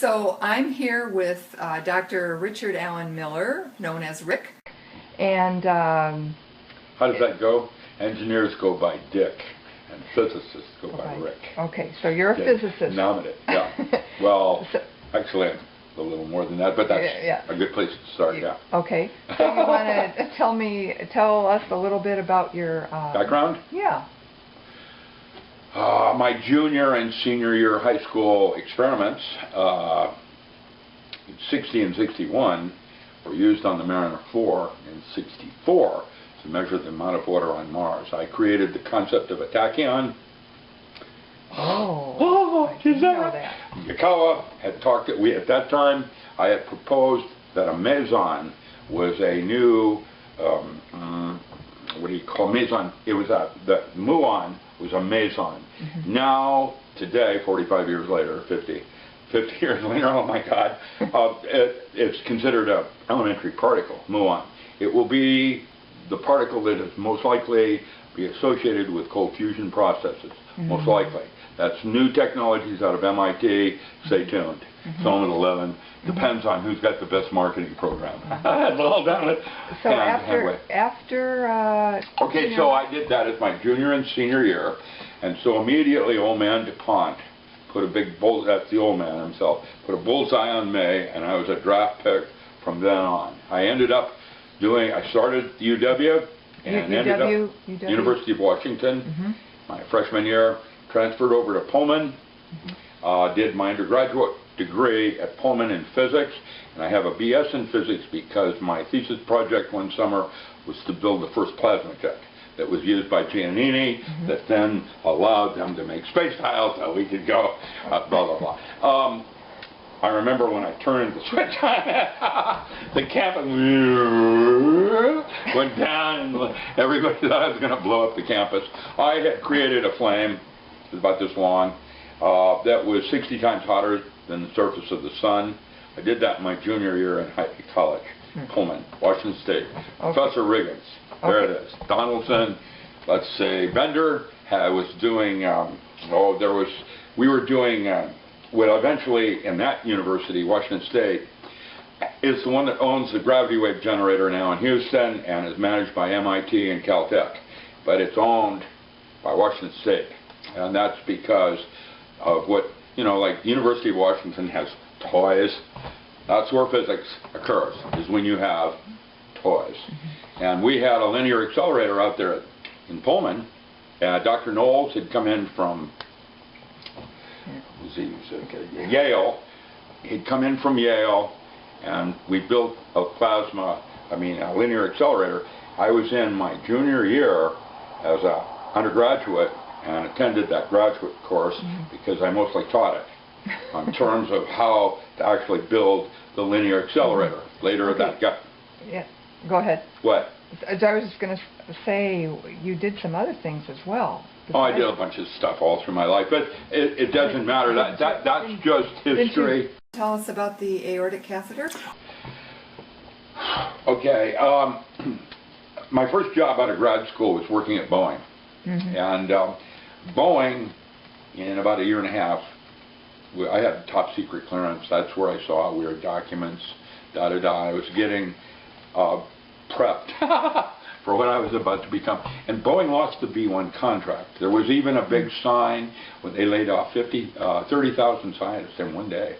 So I'm here with Dr. Richard Allen Miller, known as Rick. And how does that go? Engineers go by Dick, and physicists go by Rick. Okay, so you're a physicist. Nominate, yeah. Well, actually, I'm a little more than that, but that's a good place to start. Yeah. Okay. So you want to tell us a little bit about your background? Yeah. My junior and senior year high school experiments, 60 and 61, were used on the Mariner 4 in 64 to measure the amount of water on Mars. I created the concept of a tachyon. I didn't know that. Yukawa had talked, at that time, I had proposed that a meson was a new, what do you call meson? It was the muon was a meson. Mm-hmm. Now, today, 45 years later, 50 years later, oh my God, it's considered an elementary particle, muon. It will be the particle that is most likely be associated with cold fusion processes, most likely. That's new technologies out of MIT. Stay tuned. It's on at 11. Depends on who's got the best marketing program. It's all down it. So okay, so I did that as my junior and senior year, and so immediately old man DuPont put a big bull. That's the old man himself. Put a bullseye on me, and I was a draft pick from then on. I ended up doing. I started at UW and ended up University of Washington. My freshman year. Transferred over to Pullman, did my undergraduate degree at Pullman in physics, and I have a BS in physics because my thesis project one summer was to build the first plasma jet that was used by Giannini, that then allowed them to make space tiles so we could go, blah, blah, blah. I remember when I turned the switch on, the campus went down, and everybody thought I was going to blow up the campus. I had created a flame. It was about this long, that was 60 times hotter than the surface of the sun. I did that in my junior year in college, Pullman, Washington State. Professor Riggins, there it is. Donaldson, let's say, Bender was doing, we were doing, well, eventually in that university, Washington State, is the one that owns the gravity wave generator now in Houston and is managed by MIT and Caltech. But it's owned by Washington State. And that's because of what, like the University of Washington has toys. That's where physics occurs, is when you have toys. And we had a linear accelerator out there in Pullman. Dr. Knowles had come in from Yale. He'd come in from Yale, and we built a linear accelerator. I was in my junior year as an undergraduate and attended that graduate course because I mostly taught it on terms of how to actually build the linear accelerator. Later that got... Yeah, go ahead. What? I was just going to say, you did some other things as well. I did a bunch of stuff all through my life, but it doesn't matter. That's just history. Tell us about the aortic catheter. Okay. My first job out of grad school was working at Boeing. And Boeing, in about a year and a half, I had top secret clearance. That's where I saw weird documents, I was getting prepped for what I was about to become. And Boeing lost the B-1 contract. There was even a big sign when they laid off 30,000 scientists in one day.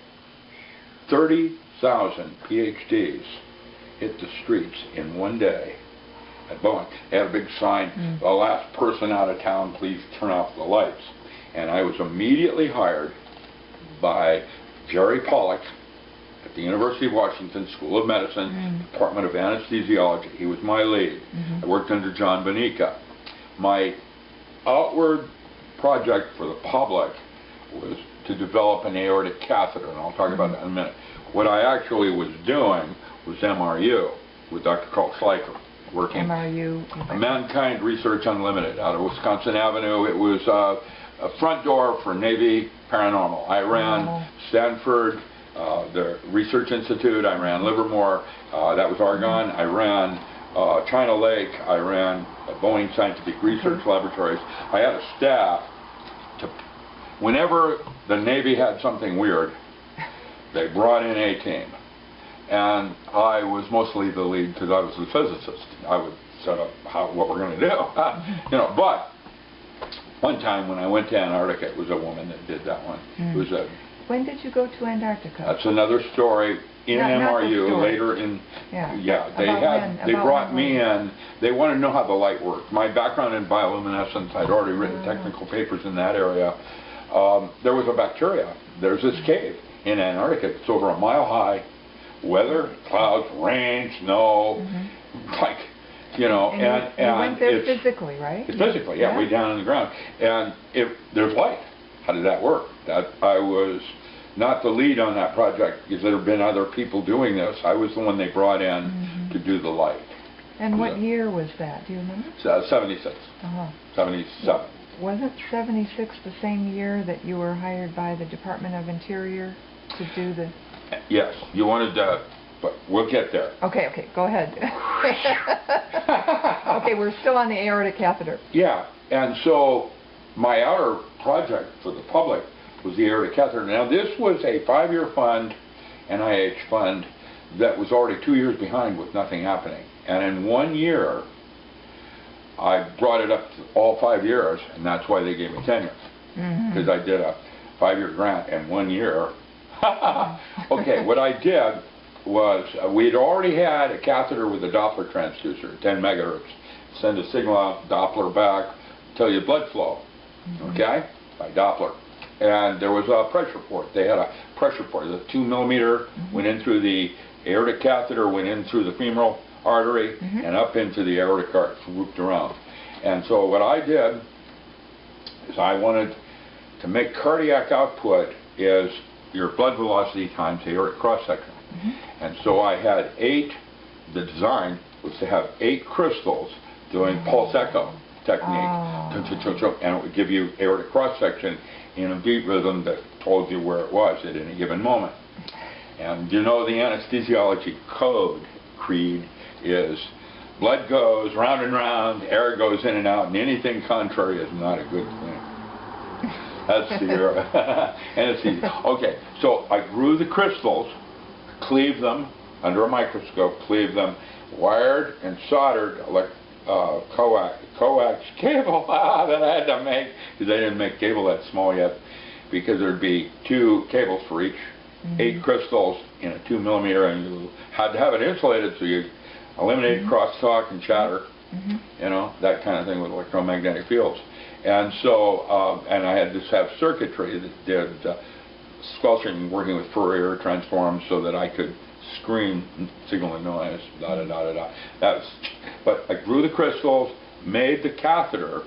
30,000 PhDs hit the streets in one day. At Boeing. They had a big sign, the last person out of town, please turn off the lights. And I was immediately hired by Jerry Pollack at the University of Washington School of Medicine, Department of Anesthesiology. He was my lead. I worked under John Bonica. My outward project for the public was to develop an aortic catheter, and I'll talk about that in a minute. What I actually was doing was MRU with Dr. Carl Schleicher. Working MRU, Mankind Research Unlimited out of Wisconsin Avenue. It was a front door for Navy Paranormal. I ran Stanford, the Research Institute. I ran Livermore. That was Argonne. I ran China Lake. I ran Boeing Scientific Research Laboratories. I had a staff to, whenever the Navy had something weird, they brought in a team. And I was mostly the lead because I was the physicist. I would set up what we're going to do. You know, but one time when I went to Antarctica, it was a woman that did that one. It was a. When did you go to Antarctica? That's another story in MRU later in. They brought me in. They wanted to know how the light worked. My background in bioluminescence, I'd already written technical papers in that area. There was a bacteria. There's this cave in Antarctica. It's over a mile high. Weather, clouds, rain, snow, like, you know, and you went there physically, right? Physically, yeah, way down on the ground. And there's light. How did that work? I was not the lead on that project because there have been other people doing this. I was the one they brought in to do the light. And what year was that? Do you remember? 76. 77. Wasn't 76 the same year that you were hired by the Department of Interior to do the... Yes, you wanted to, but we'll get there. Okay, go ahead. Okay, we're still on the aortic catheter. Yeah, and so my outer project for the public was the aortic catheter. Now this was a 5-year fund, NIH fund, that was already 2 years behind with nothing happening. And in 1 year, I brought it up to all 5 years, and that's why they gave me tenure. Because I did a 5-year grant in 1 year. Okay, what I did was we'd already had a catheter with a Doppler transducer, 10 megahertz. Send a signal out, Doppler back, tell you blood flow, okay, by Doppler. And there was a pressure port. They had a pressure port. The 2 millimeter went in through the aortic catheter, went in through the femoral artery, and up into the aortic arch, whooped around. And so what I did is I wanted to make cardiac output is your blood velocity times aortic cross-section. And so I had the design was to have 8 crystals doing pulse echo technique. And it would give you aortic cross-section in a beat rhythm that told you where it was at any given moment. And you know the anesthesiology code, creed, is blood goes round and round, air goes in and out, and anything contrary is not a good thing. That's the anesthesia. Okay, so I grew the crystals, cleaved them under a microscope, cleaved them, wired and soldered coax cable that I had to make, because they didn't make cable that small yet, because there'd be 2 cables for each, 8 crystals in a 2 millimeter, and you had to have it insulated so you eliminate crosstalk and chatter, you know, that kind of thing with electromagnetic fields. And so, and I had to have circuitry that did squelching, working with Fourier transforms so that I could screen signal and noise, But I grew the crystals, made the catheter,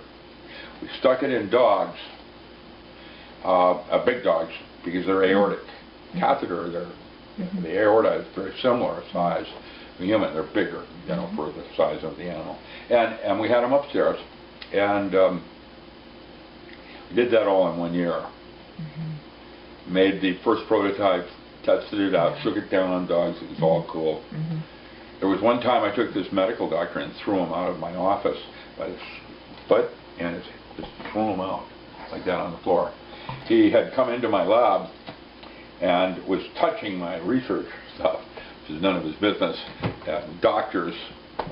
we stuck it in dogs, big dogs, because they're aortic. Catheter, the aorta is very similar size to the human. They're bigger, you know, for the size of the animal. And we had them upstairs, and we did that all in 1 year. Made the first prototype, tested it out, shook it down on dogs. It was all cool. There was one time I took this medical doctor and threw him out of my office by his foot, and just threw him out like that on the floor. He had come into my lab and was touching my research stuff, which is none of his business. And doctors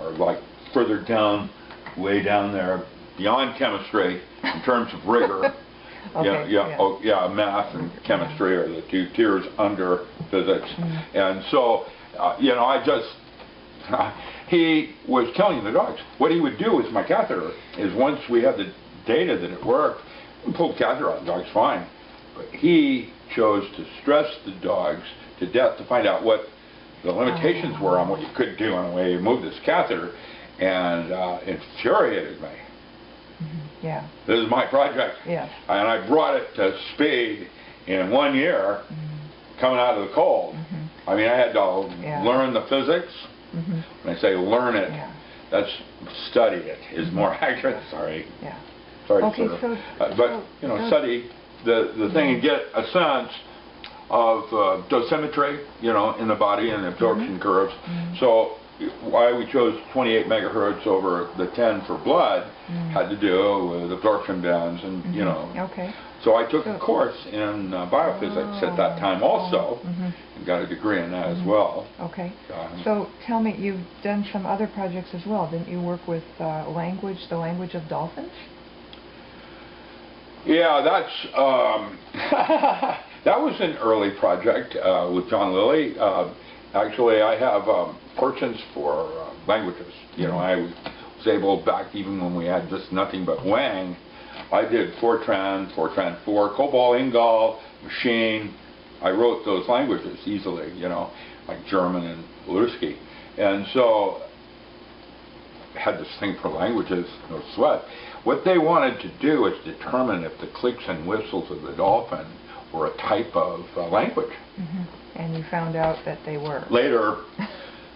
are like further down, way down there, beyond chemistry in terms of rigor. Math and chemistry are the 2 tiers under physics. And so, you know, he was telling the dogs, what he would do with my catheter is once we had the data that it worked, we pulled the catheter out, the dog's fine. But he chose to stress the dogs to death to find out what the limitations were on what you could do on the way you move this catheter, and infuriated me. Yeah. This is my project. Yes. And I brought it to speed in 1 year, coming out of the cold. I mean, I had to learn the physics. When I say learn it, that's study it is more accurate. Sorry. Sorry. Okay, but you know, study the thing and get a sense of dosimetry, you know, in the body and absorption curves. So why we chose 28 megahertz over the 10 for blood had to do with absorption bands and, you know. Okay. So I took a course in biophysics at that time also, and got a degree in that as well. Okay. So tell me, you've done some other projects as well. Didn't you work with the language of dolphins? Yeah, that's that was an early project with John Lilly. Actually, I have portions for languages. You know, I was able, back even when we had just nothing but Wang, I did Fortran, Fortran 4, COBOL, INGAL, Machine. I wrote those languages easily, you know, like German and Belushi. And so, I had this thing for languages, no sweat. What they wanted to do is determine if the clicks and whistles of the dolphin were a type of language. And you found out that they were. Later,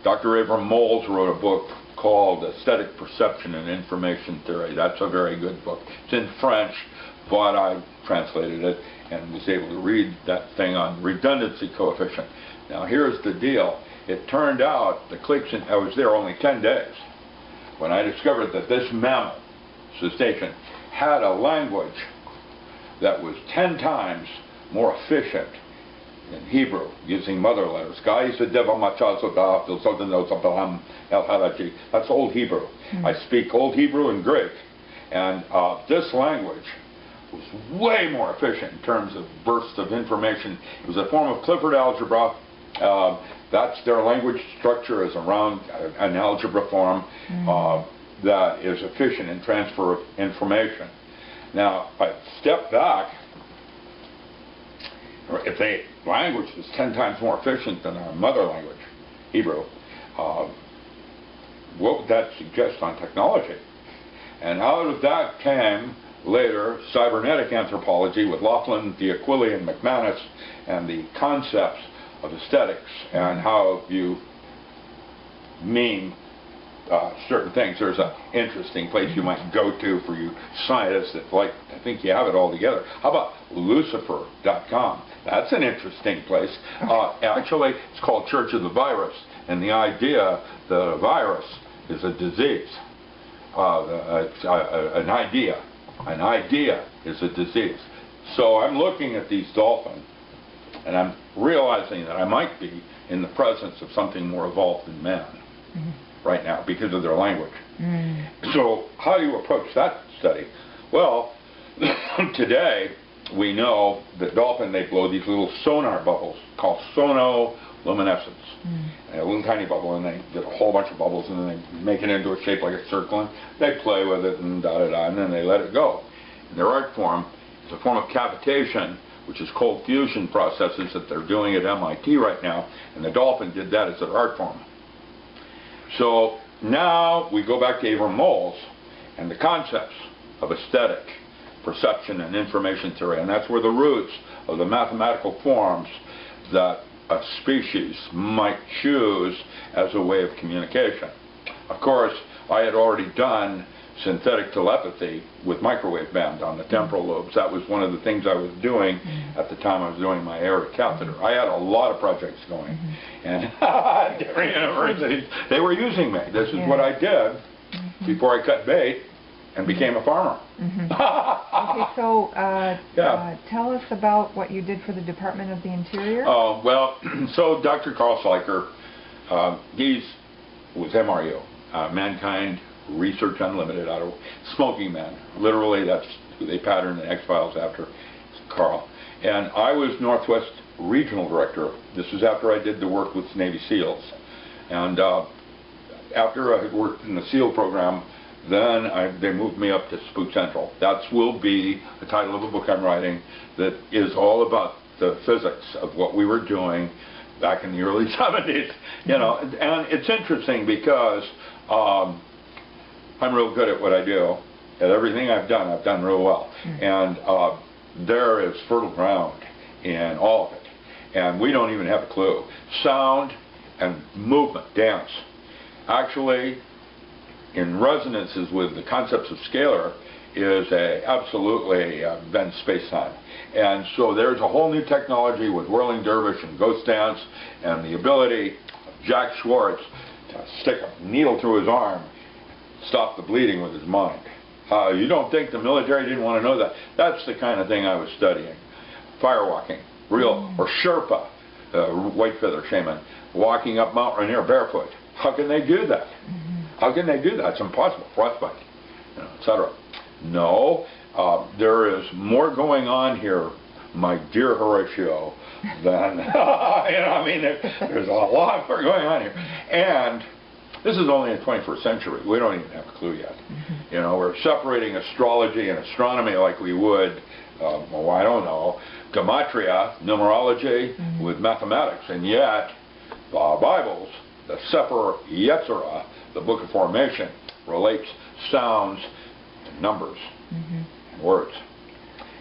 Dr. Abram Moles wrote a book called Aesthetic Perception and Information Theory. That's a very good book. It's in French, but I translated it and was able to read that thing on redundancy coefficient. Now here's the deal. It turned out the clicks, and I was there only 10 days, when I discovered that this mammal, crustacean, had a language that was 10 times more efficient in Hebrew, using mother letters. That's Old Hebrew. I speak Old Hebrew and Greek, and this language was way more efficient in terms of bursts of information. It was a form of Clifford algebra. That's their language structure, is around an algebra form that is efficient in transfer of information. Now, I step back. If the language is 10 times more efficient than our mother language, Hebrew, what would that suggest on technology? And out of that came later cybernetic anthropology with Laughlin, D'Aquili, and McManus, and the concepts of aesthetics and how you mean certain things. There's an interesting place you might go to for you scientists that like, I think you have it all together. How about Lucifer.com? That's an interesting place. Actually, it's called Church of the Virus, and the idea that a virus is a disease. An idea is a disease. So I'm looking at these dolphins, and I'm realizing that I might be in the presence of something more evolved than man right now because of their language. So how do you approach that study? Well, today we know that dolphin, they blow these little sonar bubbles called sonoluminescence. A little tiny bubble, and they get a whole bunch of bubbles, and then they make it into a shape like a circle, and they play with it, and da-da-da, and then they let it go. And their art form is a form of cavitation, which is cold fusion processes that they're doing at MIT right now, and the dolphin did that as their art form. So now we go back to Abram Moles and the concepts of aesthetic perception and information theory, and that's where the roots of the mathematical forms that a species might choose as a way of communication. Of course, I had already done synthetic telepathy with microwave band on the temporal lobes. That was one of the things I was doing at the time I was doing my aortic catheter. I had a lot of projects going, and different universities, they were using me. This is what I did before I cut bait and became a farmer. Okay, so tell us about what you did for the Department of the Interior. Oh, well, so Dr. Carl Schleicher, he was MRU, Mankind Research Unlimited, out of Smoking Man. Literally, that's who they patterned the X-Files after, Carl. And I was Northwest Regional Director. This was after I did the work with Navy SEALs. And after I had worked in the SEAL program, then they moved me up to Spook Central. That will be the title of a book I'm writing that is all about the physics of what we were doing back in the early 70s. You know, and it's interesting because I'm real good at what I do. At everything I've done real well. And there is fertile ground in all of it. And we don't even have a clue. Sound and movement, dance. Actually, in resonances with the concepts of scalar, is absolutely then space-time. And so there's a whole new technology with whirling dervish and ghost dance, and the ability of Jack Schwartz to stick a needle through his arm, stop the bleeding with his mind. You don't think the military didn't want to know that? That's the kind of thing I was studying. Firewalking, real, or Sherpa, white feather shaman, walking up Mount Rainier barefoot. How can they do that? How can they do that? It's impossible. Frostbite, etc. No, there is more going on here, my dear Horatio, than, there's a lot more going on here. And this is only the 21st century. We don't even have a clue yet. We're separating astrology and astronomy like we would, I don't know, gematria, numerology, with mathematics. And yet, the Bibles, the Sefer Yetzirah, the Book of Formation, relates sounds and numbers and words.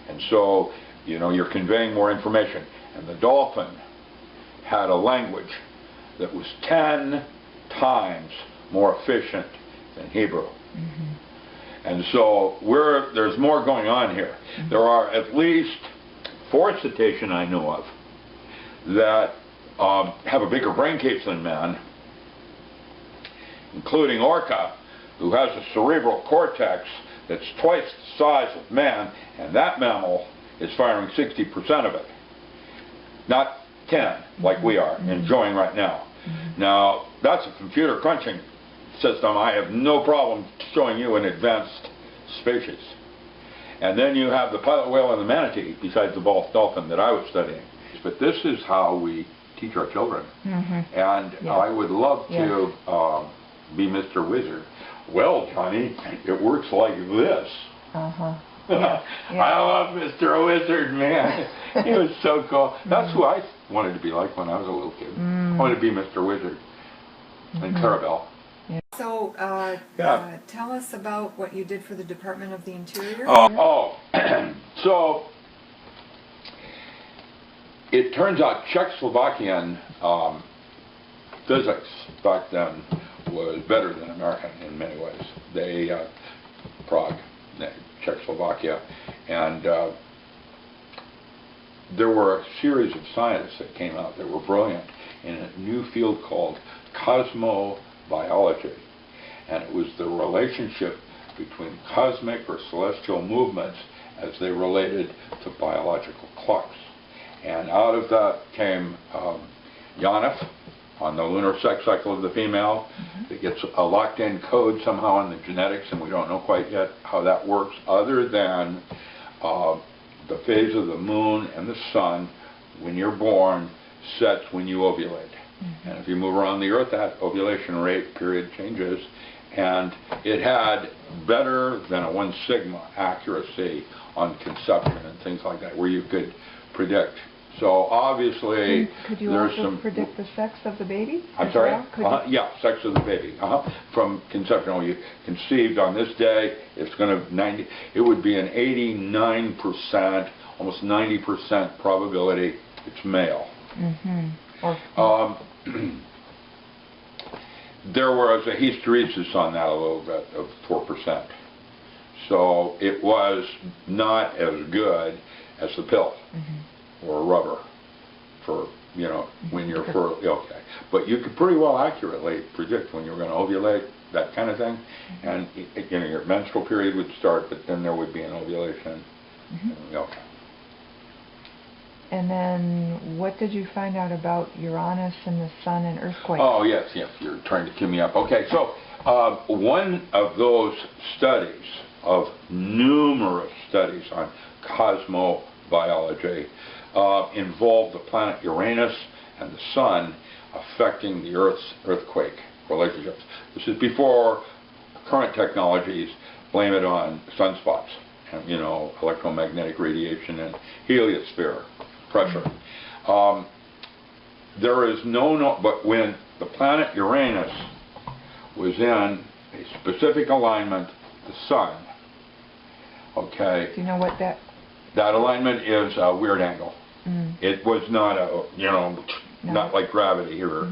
And so, you're conveying more information. And the dolphin had a language that was 10 times more efficient than Hebrew. And so there's more going on here. There are at least 4 cetacean I know of that have a bigger brain case than man, including orca, who has a cerebral cortex that's twice the size of man, and that mammal is firing 60% of it. Not 10, like we are enjoying right now. Now, that's a computer crunching system. I have no problem showing you an advanced species. And then you have the pilot whale and the manatee, besides the ball dolphin that I was studying. But this is how we teach our children. And I would love to be Mr. Wizard. Well, Johnny, it works like this. I love Mr. Wizard, man. He was so cool. That's who I wanted to be like when I was a little kid. I wanted to be Mr. Wizard and Clarabelle. So, tell us about what you did for the Department of the Interior. So, it turns out Czechoslovakian physics back then was better than American in many ways. They, Prague, Czechoslovakia, and there were a series of scientists that came out that were brilliant in a new field called cosmobiology. And it was the relationship between cosmic or celestial movements as they related to biological clocks. And out of that came Janef on the lunar sex cycle of the female. It gets a locked-in code somehow in the genetics, and we don't know quite yet how that works, other than the phase of the moon and the sun when you're born sets when you ovulate. And if you move around the earth, that ovulation rate period changes. And it had better than a 1 sigma accuracy on conception and things like that, where you could predict. So obviously, could you there's also some predict the sex of the baby? I'm sorry? Yeah, sex of the baby. From conception, you conceived on this day, it's going to it would be an 89%, almost 90% probability it's male. There was a hysteresis on that a little bit of 4%. So it was not as good as the pill or rubber for, when you're okay. But you could pretty well accurately predict when you're going to ovulate, that kind of thing. And your menstrual period would start, but then there would be an ovulation. Okay. And then, what did you find out about Uranus and the Sun and earthquakes? Oh, yes, you're trying to cue me up. Okay, so one of those studies, of numerous studies on cosmobiology, involved the planet Uranus and the Sun affecting the Earth's earthquake relationships. This is before current technologies blame it on sunspots and, electromagnetic radiation and heliosphere pressure. There is but when the planet Uranus was in a specific alignment with the Sun, okay. Do you know what that? That alignment is a weird angle. It was not not like gravity here,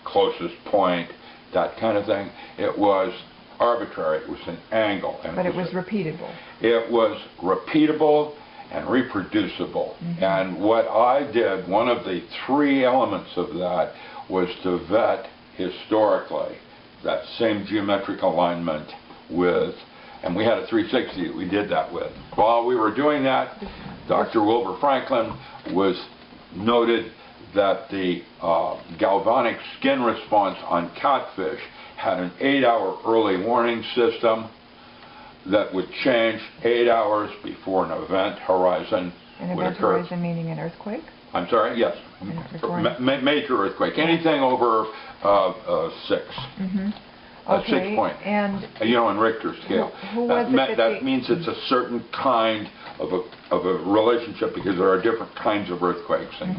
closest point, that kind of thing. It was arbitrary. It was an angle. But it was repeatable. It was repeatable and reproducible. And what I did, one of the 3 elements of that, was to vet historically that same geometric alignment with, and we had a 360 that we did that with. While we were doing that, Dr. Wilbur Franklin was noted that the galvanic skin response on catfish had an 8-hour early warning system that would change 8 hours before an event horizon An would event occur. horizon meaning an earthquake? I'm sorry, yes. Major earthquake. Anything over 6. Mm-hmm. 6 point. And in Richter scale. who was it that means it's a certain kind of a relationship, because there are different kinds of earthquakes and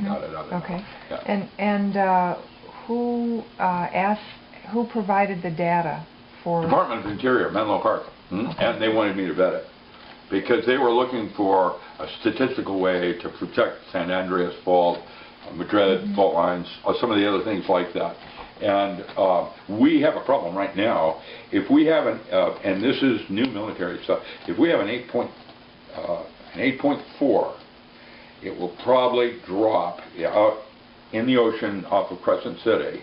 Okay. Yeah. And who provided the data for? Department of Interior, Menlo Park. Okay. And they wanted me to vet it, because they were looking for a statistical way to protect San Andreas Fault, Madrid fault lines, or some of the other things like that. And we have a problem right now. If we have and this is new military stuff, if we have an 8.4, it will probably drop out in the ocean off of Crescent City.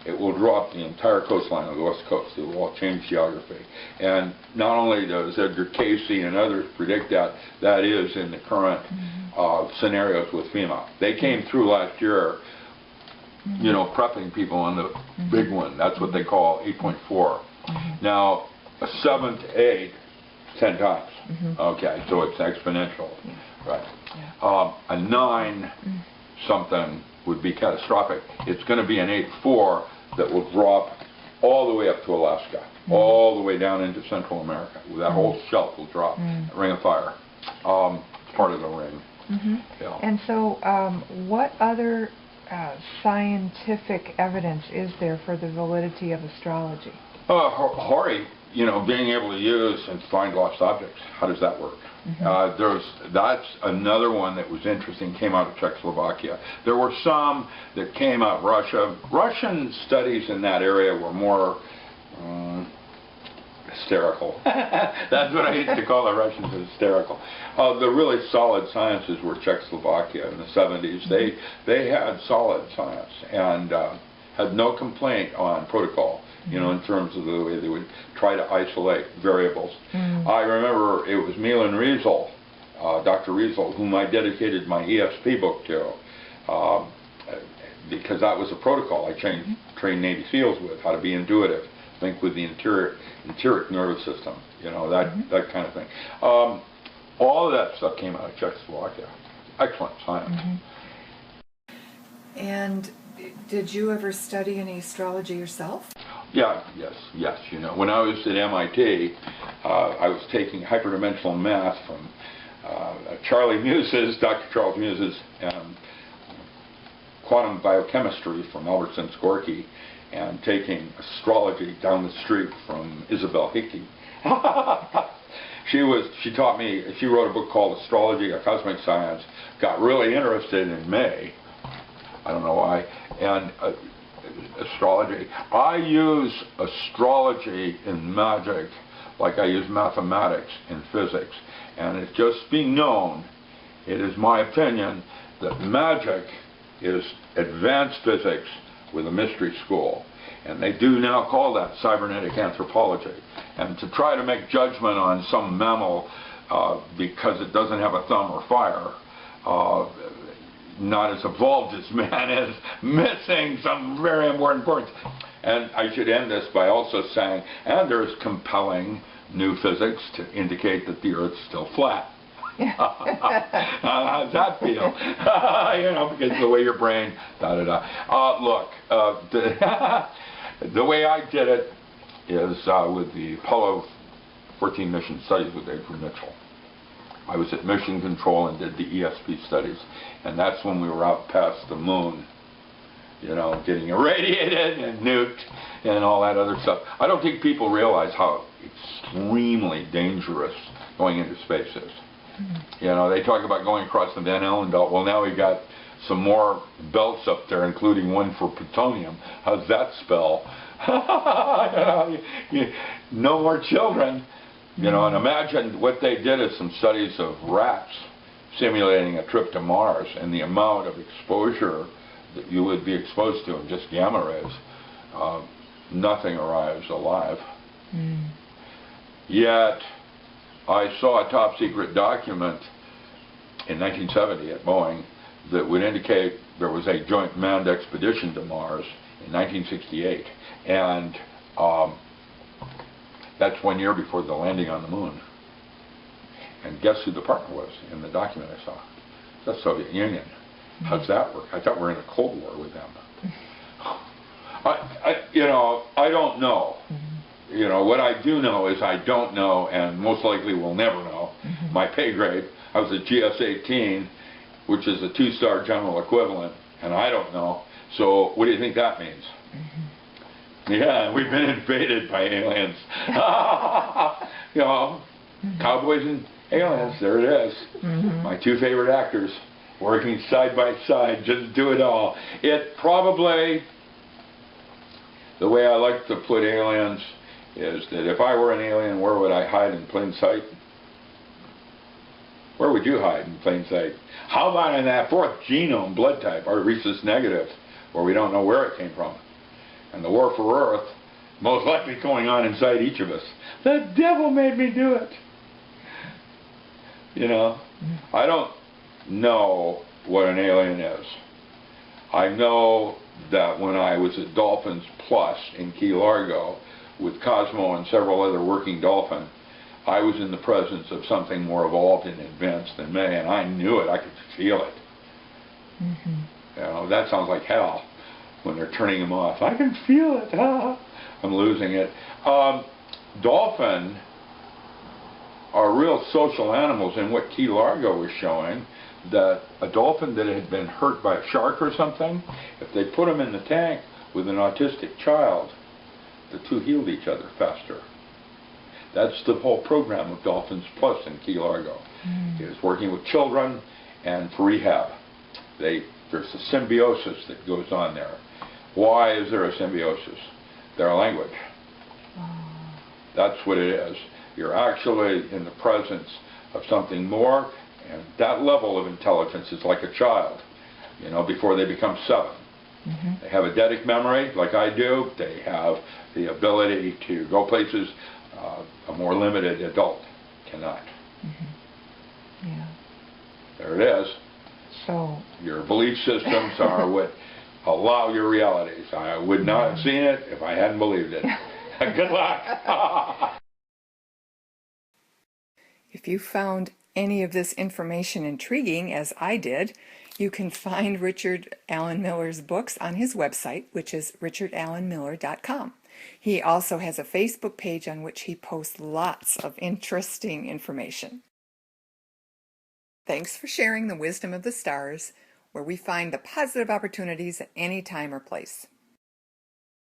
It will drop the entire coastline of the West Coast. It will all change geography. And not only does Edgar Casey and others predict that, that is in the current scenarios with FEMA. They came through last year, prepping people on the big one. That's what they call 8.4. Now, a 7 to 8, 10 times. Okay, so it's exponential. Right. A 9 something would be catastrophic. It's going to be an 8.4 that will drop all the way up to Alaska, all the way down into Central America. That whole shelf will drop. Ring of fire. Part of the ring. Yeah. And so, what other scientific evidence is there for the validity of astrology? Hori, being able to use and find lost objects. How does that work? That's another one that was interesting, came out of Czechoslovakia. There were some that came out of Russia. Russian studies in that area were more hysterical. That's what I used to call the Russians, hysterical. The really solid sciences were Czechoslovakia in the 70s. They had solid science and had no complaint on protocol, in terms of the way they would try to isolate variables. I remember it was Milan Riesel, Dr. Riesel, whom I dedicated my ESP book to, because that was a protocol I trained Navy SEALs with, how to be intuitive, think with the enteric nervous system, that kind of thing. All of that stuff came out of Czechoslovakia. Excellent science. And did you ever study any astrology yourself? Yeah, yes. When I was at MIT, I was taking hyperdimensional math from Dr. Charles Muses, and quantum biochemistry from Albertson Skorky, and taking astrology down the street from Isabel Hickey. She taught me, she wrote a book called Astrology, a Cosmic Science, got really interested in May, I don't know why, and astrology. I use astrology in magic like I use mathematics in physics, and it's just being known, it is my opinion, that magic is advanced physics with a mystery school. And they do now call that cybernetic anthropology. And to try to make judgment on some mammal because it doesn't have a thumb or fire, not as evolved as man, is missing some very important points. And I should end this by also saying, and there's compelling new physics to indicate that the Earth's still flat. How does that feel? Because the way your brain, look, the way I did it is with the Apollo 14 mission studies with Edward Mitchell. I was at Mission Control and did the ESP studies, and that's when we were out past the moon, getting irradiated and nuked and all that other stuff. I don't think people realize how extremely dangerous going into space is. They talk about going across the Van Allen belt. Well, now we've got some more belts up there, including one for plutonium. How's that spell? No more children. And imagine what they did is some studies of rats simulating a trip to Mars, and the amount of exposure that you would be exposed to in just gamma rays nothing arrives alive. Yet, I saw a top secret document in 1970 at Boeing that would indicate there was a joint manned expedition to Mars in 1968. And that's 1 year before the landing on the moon. And guess who the partner was in the document I saw? The Soviet Union. How's that work? I thought we were in a Cold War with them. I don't know. What I do know is I don't know, and most likely will never know. My pay grade, I was a GS-18, which is a 2-star general equivalent, and I don't know. So what do you think that means? Yeah, we've been invaded by aliens. Cowboys and aliens, there it is. My 2 favorite actors working side by side, just do it all. It probably, the way I like to put aliens is that if I were an alien, where would I hide in plain sight? Where would you hide in plain sight? How about in that 4th genome blood type, our rhesus negative, where we don't know where it came from? And the war for Earth, most likely going on inside each of us. The devil made me do it. I don't know what an alien is. I know that when I was at Dolphins Plus in Key Largo with Cosmo and several other working dolphin, I was in the presence of something more evolved and advanced than me, and I knew it. I could feel it. That sounds like hell when they're turning them off. I can feel it. I'm losing it. Dolphin are real social animals, and what Key Largo was showing, that a dolphin that had been hurt by a shark or something, if they put them in the tank with an autistic child, the 2 healed each other faster. That's the whole program of Dolphins Plus in Key Largo, is working with children and for rehab. There's a symbiosis that goes on there. Why is there a symbiosis? Their language. That's what it is. You're actually in the presence of something more, and that level of intelligence is like a child, before they become 7. They have eidetic memory, like I do. They have the ability to go places a more limited adult cannot. Yeah. There it is. So your belief systems are what allow your realities. I would not have seen it if I hadn't believed it. Good luck. If you found any of this information intriguing, as I did, you can find Richard Alan Miller's books on his website, which is richardalanmiller.com. He also has a Facebook page on which he posts lots of interesting information. Thanks for sharing the wisdom of the stars, where we find the positive opportunities at any time or place.